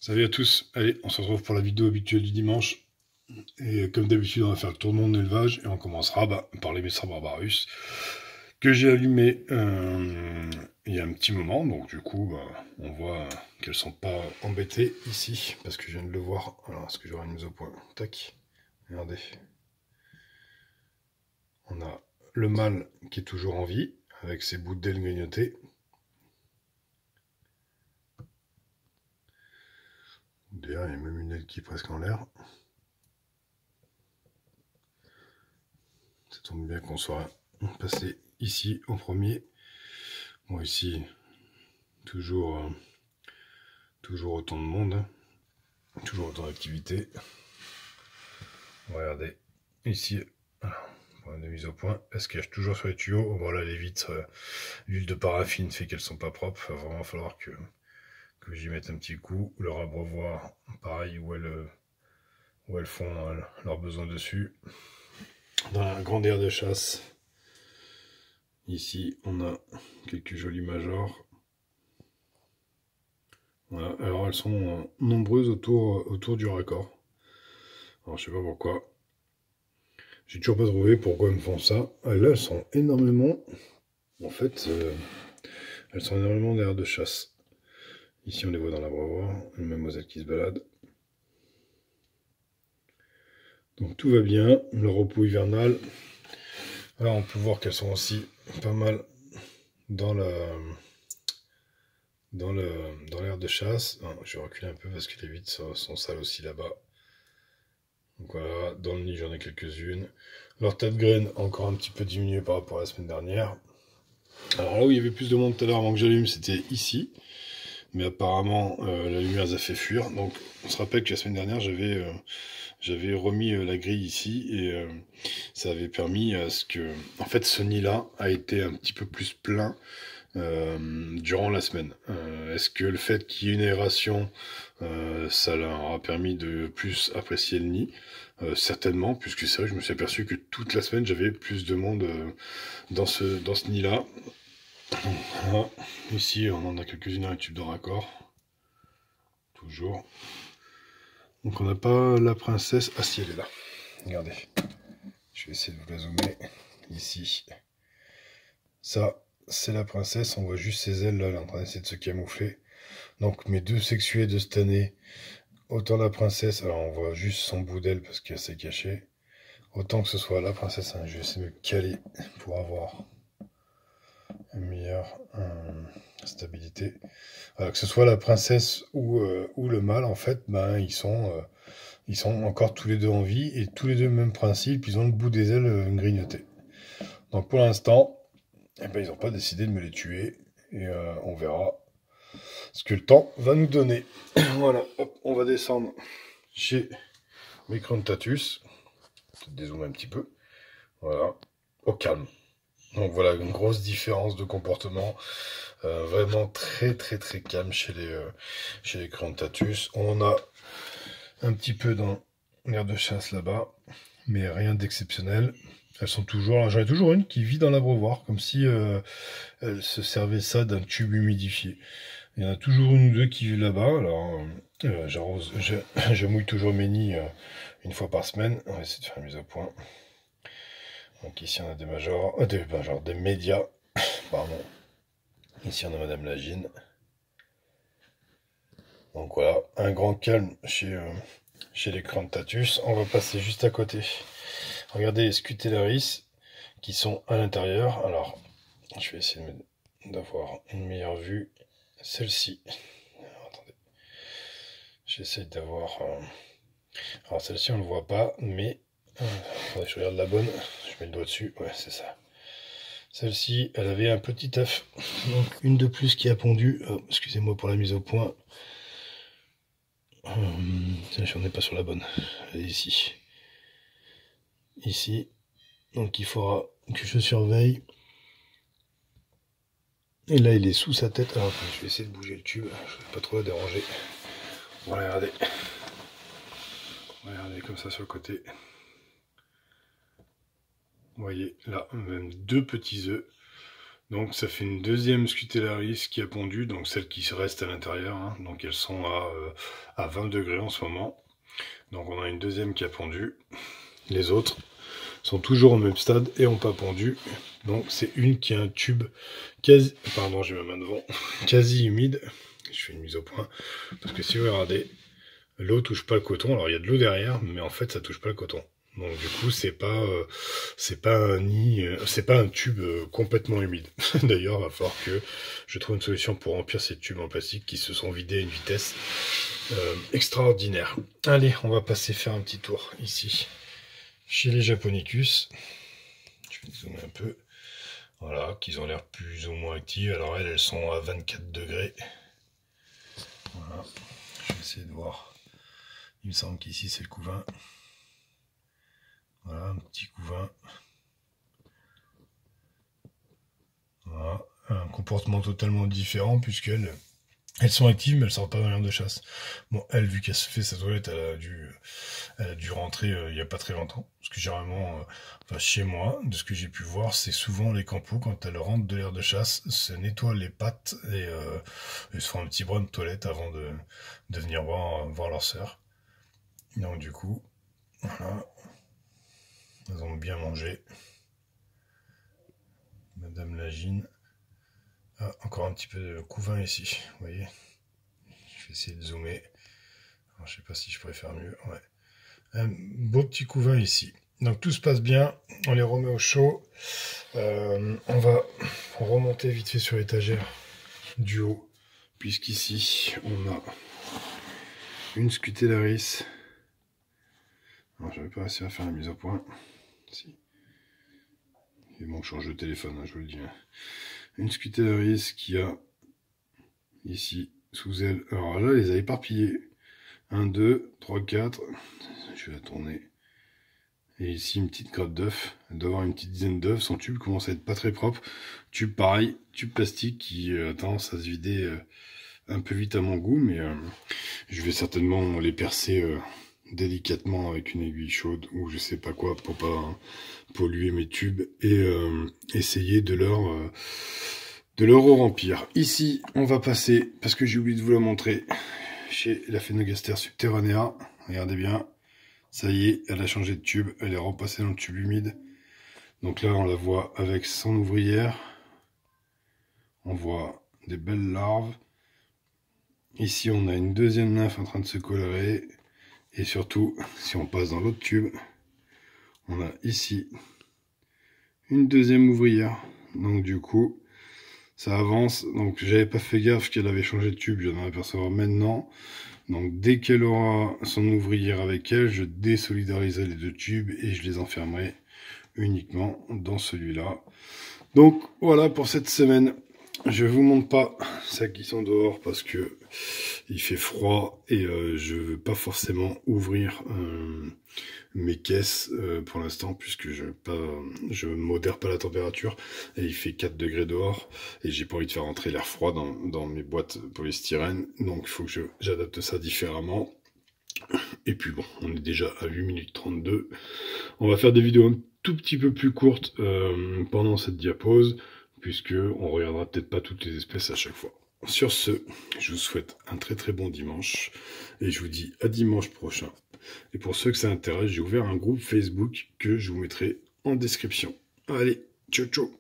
Salut à tous, allez, on se retrouve pour la vidéo habituelle du dimanche. Et comme d'habitude, on va faire le tour de mon élevage et on commencera par les Messra Barbarus que j'ai allumé il y a un petit moment. Donc du coup, on voit qu'elles sont pas embêtées ici parce que je viens de le voir. Alors, est-ce que j'aurai une mise au point? Tac, regardez. On a le mâle qui est toujours en vie avec ses bouts d'ailes grignotées. D'ailleurs, il y a même une aile qui est presque en l'air. Ça tombe bien qu'on soit passé ici en premier. Bon, ici, toujours autant de monde, hein. Toujours autant d'activité. Regardez, ici, point de mise au point. Elle se cache toujours sur les tuyaux. Voilà, les vitres, l'huile de paraffine fait qu'elles sont pas propres. Il va vraiment falloir que j'y mette un petit coup. Leur abreuvoir, pareil, où elles font leurs besoins dessus. Dans la grande aire de chasse, ici, on a quelques jolis majors. Voilà. Alors elles sont nombreuses autour du raccord. Alors je sais pas pourquoi. J'ai toujours pas trouvé pourquoi elles me font ça. Ah, là elles sont énormément. En fait, elles sont énormément derrière de chasse. Ici on les voit dans l'abreuvoir. Une mademoiselle qui se balade. Donc tout va bien. Le repos hivernal. Là on peut voir qu'elles sont aussi pas mal dans l'aire de chasse. Ah, je vais reculer un peu parce que les vitres sont sales aussi là-bas. Donc voilà, dans le nid j'en ai quelques-unes. Leur tas de graines encore un petit peu diminué par rapport à la semaine dernière. Alors là où il y avait plus de monde tout à l'heure avant que j'allume, c'était ici. Mais apparemment la lumière les a fait fuir. Donc on se rappelle que la semaine dernière j'avais remis la grille ici et ça avait permis à ce que... En fait ce nid-là a été un petit peu plus plein durant la semaine. Est-ce que le fait qu'il y ait une aération, ça leur a permis de plus apprécier le nid? Certainement, puisque c'est vrai que je me suis aperçu que toute la semaine j'avais plus de monde dans ce nid-là. Voilà. Ici on en a quelques-unes dans les tubes de raccord. Toujours. Donc on n'a pas la princesse. Ah si, elle est là. Regardez. Je vais essayer de vous la zoomer. Ici. Ça, c'est la princesse. On voit juste ses ailes là. Elle est en train d'essayer de se camoufler. Donc mes deux sexués de cette année, autant la princesse, alors on voit juste son bout d'aile parce qu'elle s'est cachée, autant que ce soit la princesse, hein, je vais essayer de me caler pour avoir une meilleure stabilité. Que ce soit la princesse ou le mâle, en fait, ben, ils sont encore tous les deux en vie et tous les deux le même principe, ils ont le bout des ailes grignoté. Donc pour l'instant, eh ben, ils n'ont pas décidé de me les tuer et on verra ce que le temps va nous donner. Voilà, hop, on va descendre chez mes Crontatus. Je vais dézoomer un petit peu. Voilà, au calme. Donc voilà, une grosse différence de comportement. Vraiment très très très calme chez les Crontatus. On a un petit peu dans l'aire de chasse là-bas, mais rien d'exceptionnel. Elles sont toujours... J'en ai toujours une qui vit dans l'abreuvoir, comme si elle se servait ça d'un tube humidifié. Il y en a toujours une ou deux qui vivent là-bas. Alors, j'arrose, je mouille toujours mes nids une fois par semaine. On va essayer de faire une mise au point. Donc ici on a des majors, des médias. Pardon. Ici on a Madame Lagine. Donc voilà, un grand calme chez les Crantatus. On va passer juste à côté. Regardez les Scutellaris qui sont à l'intérieur. Alors, je vais essayer d'avoir une meilleure vue. Celle-ci. Attendez. J'essaie d'avoir... Alors celle-ci on ne le voit pas, mais... Attendez, je regarde la bonne. Je mets le doigt dessus. Ouais, c'est ça. Celle-ci, elle avait un petit œuf. Donc une de plus qui a pondu. Oh, excusez-moi pour la mise au point. Je n'en ai pas sur la bonne. Elle est ici. Ici. Donc il faudra que je surveille. Et là il est sous sa tête. Alors je vais essayer de bouger le tube. Je ne vais pas trop la déranger. Voilà, regardez. Regardez comme ça sur le côté. Vous voyez là, même deux petits œufs. Donc ça fait une deuxième Scutellaris qui a pondu, donc celle qui reste à l'intérieur, hein. Donc elles sont à 20 degrés en ce moment. Donc on a une deuxième qui a pondu. Les autres sont toujours au même stade et n'ont pas pondu. Donc c'est une qui a un tube quasi... Pardon, j'ai ma main devant. Quasi humide. Je fais une mise au point. Parce que si vous regardez, l'eau touche pas le coton. Alors il y a de l'eau derrière, mais en fait ça touche pas le coton. Donc du coup c'est pas un nid, c'est pas un tube complètement humide. D'ailleurs, il va falloir que je trouve une solution pour remplir ces tubes en plastique qui se sont vidés à une vitesse extraordinaire. Allez, on va passer faire un petit tour ici chez les Japonicus. Je vais zoomer un peu. Voilà, qu'ils ont l'air plus ou moins actives. Alors elles sont à 24 degrés. Voilà, je vais essayer de voir. Il me semble qu'ici c'est le couvain. Voilà, un petit couvain. Voilà, un comportement totalement différent puisqu'elles sont actives mais elles sortent pas dans l'air de chasse. Bon, elle, vu qu'elle se fait sa toilette, elle a dû rentrer il y a pas très longtemps. Parce que généralement, enfin, chez moi, de ce que j'ai pu voir, c'est souvent les campos, quand elles rentrent de l'air de chasse, se nettoient les pattes et se font un petit brin de toilette avant de venir voir leur sœur. Donc du coup, voilà. Elles ont bien mangé. Madame Lagine. Ah, encore un petit peu de couvain ici, vous voyez. Je vais essayer de zoomer. Alors, je sais pas si je pourrais faire mieux. Ouais. Un beau petit couvain ici. Donc tout se passe bien. On les remet au chaud. On va remonter vite fait sur l'étagère du haut. Puisqu'ici, on a une Scutellaris. Alors, je vais pas réussir à faire la mise au point. Si. Et bon, je change de téléphone, hein, je vous le dis. Une Scutellaris qui a ici sous elle. Alors là, les a éparpillés. 1, 2, 3, 4. Je vais la tourner. Et ici, une petite grappe d'œufs. Elle doit avoir une petite dizaine d'œufs. Son tube commence à être pas très propre. Tube pareil, tube plastique qui a tendance à se vider un peu vite à mon goût. Mais je vais certainement les percer délicatement avec une aiguille chaude ou je sais pas quoi pour pas polluer mes tubes et essayer de leur remplir. Ici, on va passer, parce que j'ai oublié de vous la montrer, chez la Phénogaster subterranea. Regardez bien, ça y est, elle a changé de tube, elle est repassée dans le tube humide. Donc là, on la voit avec son ouvrière. On voit des belles larves. Ici, on a une deuxième nymphe en train de se colorer. Et surtout, si on passe dans l'autre tube, on a ici une deuxième ouvrière. Donc du coup, ça avance. Donc j'avais pas fait gaffe qu'elle avait changé de tube, je viens d'en apercevoir maintenant. Donc dès qu'elle aura son ouvrière avec elle, je désolidariserai les deux tubes et je les enfermerai uniquement dans celui-là. Donc voilà pour cette semaine. Je vous montre pas celles qui sont dehors parce que il fait froid et je veux pas forcément ouvrir mes caisses pour l'instant puisque je modère pas la température et il fait 4 degrés dehors et j'ai pas envie de faire rentrer l'air froid dans mes boîtes polystyrène, donc il faut que j'adapte ça différemment. Et puis bon, on est déjà à 8 minutes 32. On va faire des vidéos un tout petit peu plus courtes pendant cette diapause, puisque on regardera peut-être pas toutes les espèces à chaque fois. Sur ce, je vous souhaite un très très bon dimanche, et je vous dis à dimanche prochain. Et pour ceux que ça intéresse, j'ai ouvert un groupe Facebook que je vous mettrai en description. Allez, ciao ciao!